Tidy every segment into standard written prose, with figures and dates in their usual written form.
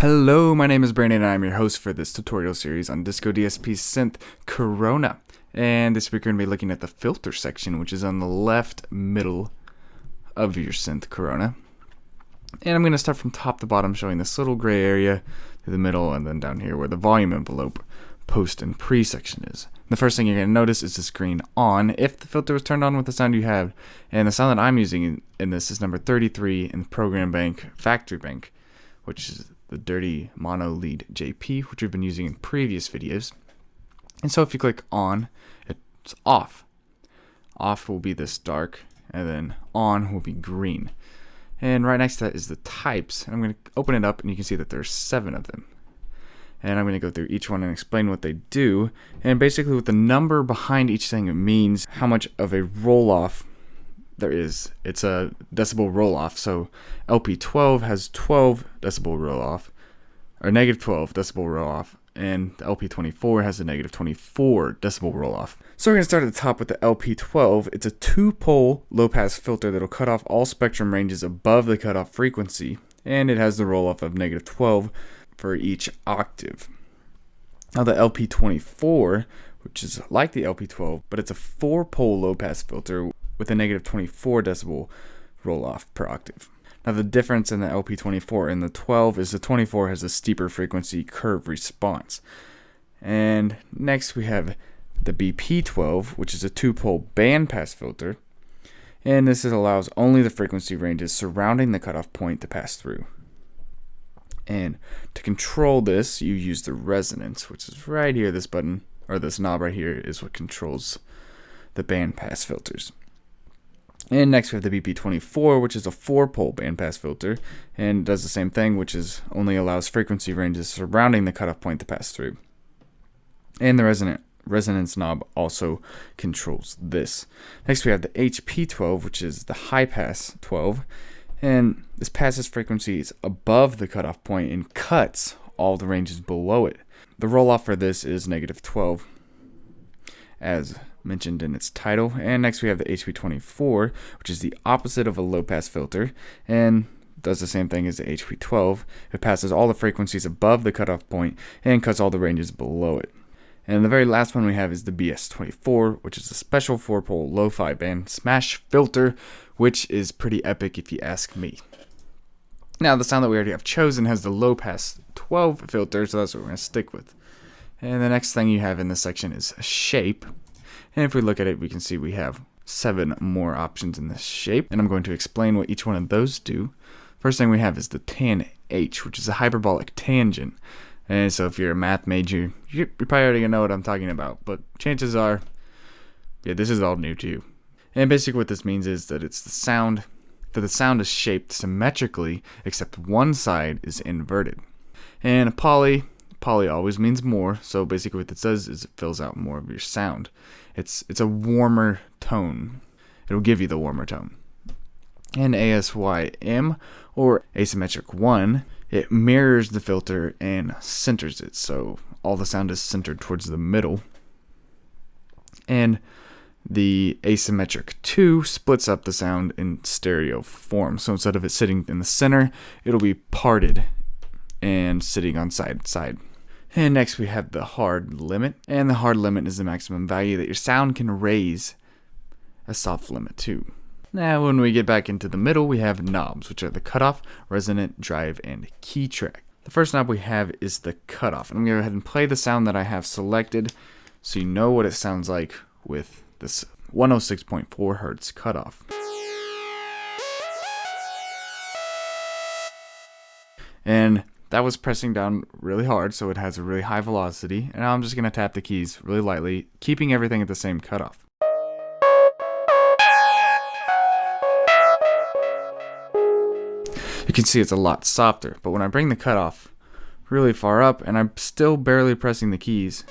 Hello, my name is Brandon and I'm your host for this tutorial series on discoDSP synth Corona. And this week we're going to be looking at the filter section, which is on the left middle of your synth Corona. And I'm going to start from top to bottom, showing this little gray area to the middle and then down here where the volume envelope post and pre section is. The first thing you're going to notice is this green on if the filter was turned on with the sound you have. And the sound that I'm using in this is number 33 in the program bank, factory bank, which is the dirty mono lead JP, which we've been using in previous videos. And so if you click on, it's off. Off will be this dark, and then on will be green. And right next to that is the types. And I'm going to open it up, and you can see that there's 7 of them. And I'm going to go through each one and explain what they do. And basically what the number behind each thing means how much of a roll-off there is. It's a decibel roll-off. So LP12 has 12 decibel roll-off, or negative 12 decibel roll-off, and the LP24 has a negative 24 decibel roll-off. So we're going to start at the top with the LP12. It's a 2-pole low-pass filter that'll cut off all spectrum ranges above the cutoff frequency, and it has the roll-off of negative 12 for each octave. Now the LP24, which is like the LP12, but it's a 4-pole low-pass filter with a negative 24 decibel roll-off per octave. Now the difference in the LP24 and the 12 is the 24 has a steeper frequency curve response. And next we have the BP12, which is a 2-pole bandpass filter, and this allows only the frequency ranges surrounding the cutoff point to pass through. And to control this, you use the resonance, which is right here. This button, or this knob right here, is what controls the bandpass filters. And next we have the BP24, which is a 4-pole bandpass filter, and does the same thing, which is only allows frequency ranges surrounding the cutoff point to pass through. And the resonance knob also controls this. Next we have the HP12, which is the high pass 12, and this passes frequencies above the cutoff point and cuts all the ranges below it. The roll-off for this is negative 12, as mentioned in its title. And next we have the HP24, which is the opposite of a low-pass filter, and does the same thing as the HP12. It passes all the frequencies above the cutoff point and cuts all the ranges below it. And the very last one we have is the BS24, which is a special 4-pole lo-fi band smash filter, which is pretty epic if you ask me. Now the sound that we already have chosen has the low-pass 12 filter, so that's what we're going to stick with. And the next thing you have in this section is shape. And if we look at it, we can see we have 7 more options in this shape, and I'm going to explain what each one of those do. First thing we have is the tan H, which is a hyperbolic tangent. And so if you're a math major, you're probably already going to know what I'm talking about, but chances are, yeah, this is all new to you. And basically what this means is that it's the sound is shaped symmetrically, except one side is inverted. And poly always means more, so basically what it says is it fills out more of your sound. It's a warmer tone. It'll give you the warmer tone. And ASYM, or asymmetric 1, it mirrors the filter and centers it, so all the sound is centered towards the middle. And the asymmetric 2 splits up the sound in stereo form, so instead of it sitting in the center, it'll be parted and sitting on side to side. And next we have the hard limit, and the hard limit is the maximum value that your sound can raise a soft limit to. Now when we get back into the middle, we have knobs, which are the cutoff, resonant, drive, and key track. The first knob we have is the cutoff, and I'm going to go ahead and play the sound that I have selected so you know what it sounds like with this 106.4 hertz cutoff. And that was pressing down really hard, so it has a really high velocity. And now I'm just going to tap the keys really lightly, keeping everything at the same cutoff. You can see it's a lot softer, but when I bring the cutoff really far up and I'm still barely pressing the keys,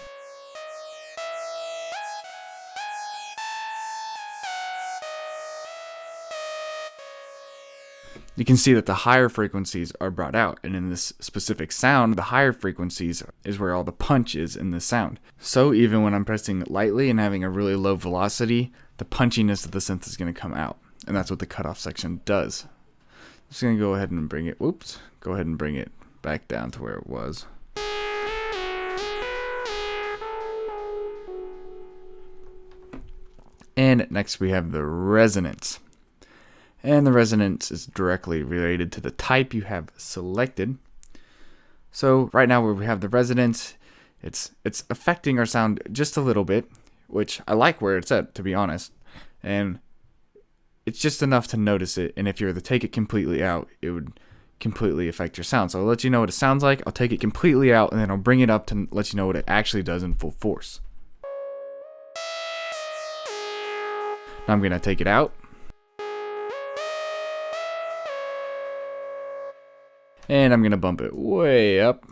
you can see that the higher frequencies are brought out, and in this specific sound, the higher frequencies is where all the punch is in the sound. So even when I'm pressing lightly and having a really low velocity, the punchiness of the synth is going to come out, and that's what the cutoff section does. I'm just going to go ahead and bring it back down to where it was. And next we have the resonance. And the resonance is directly related to the type you have selected. So right now where we have the resonance, it's affecting our sound just a little bit, which I like where it's at, to be honest. And it's just enough to notice it, and if you were to take it completely out, it would completely affect your sound. So I'll let you know what it sounds like, I'll take it completely out, and then I'll bring it up to let you know what it actually does in full force. Now I'm going to take it out. And I'm going to bump it way up.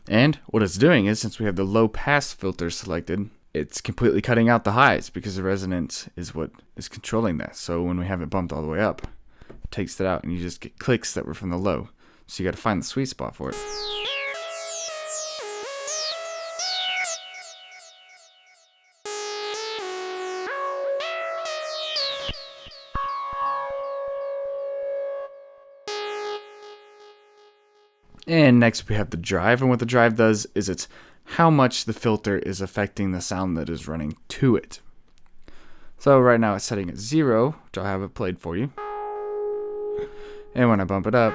And what it's doing is, since we have the low pass filter selected, it's completely cutting out the highs because the resonance is what is controlling that. So when we have it bumped all the way up, it takes that out and you just get clicks that were from the low. So you got to find the sweet spot for it. And next we have the drive, and what the drive does is it's how much the filter is affecting the sound that is running to it. So right now it's setting at 0, which I'll have it played for you. And when I bump it up,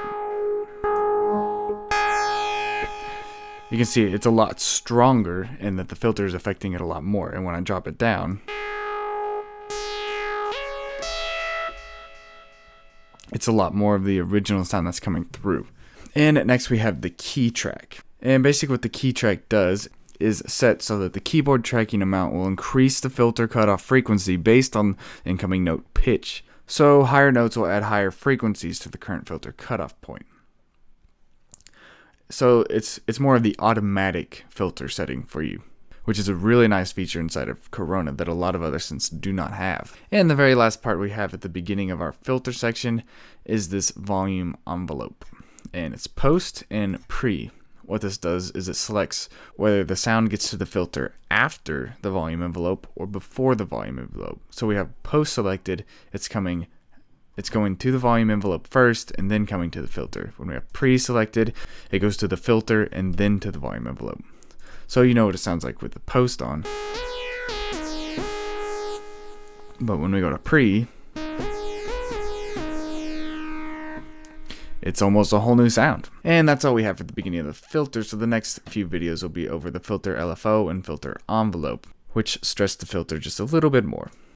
you can see it's a lot stronger and that the filter is affecting it a lot more. And when I drop it down, it's a lot more of the original sound that's coming through. And next we have the key track. And basically what the key track does is set so that the keyboard tracking amount will increase the filter cutoff frequency based on incoming note pitch. So higher notes will add higher frequencies to the current filter cutoff point. So it's more of the automatic filter setting for you, which is a really nice feature inside of Corona that a lot of other synths do not have. And the very last part we have at the beginning of our filter section is this volume envelope. And it's post and pre. What this does is it selects whether the sound gets to the filter after the volume envelope or before the volume envelope. So we have post selected, it's going to the volume envelope first and then coming to the filter. When we have pre-selected, it goes to the filter and then to the volume envelope. So you know what it sounds like with the post on. But when we go to pre, it's almost a whole new sound. And that's all we have for the beginning of the filter. So the next few videos will be over the filter LFO and filter envelope, which stress the filter just a little bit more.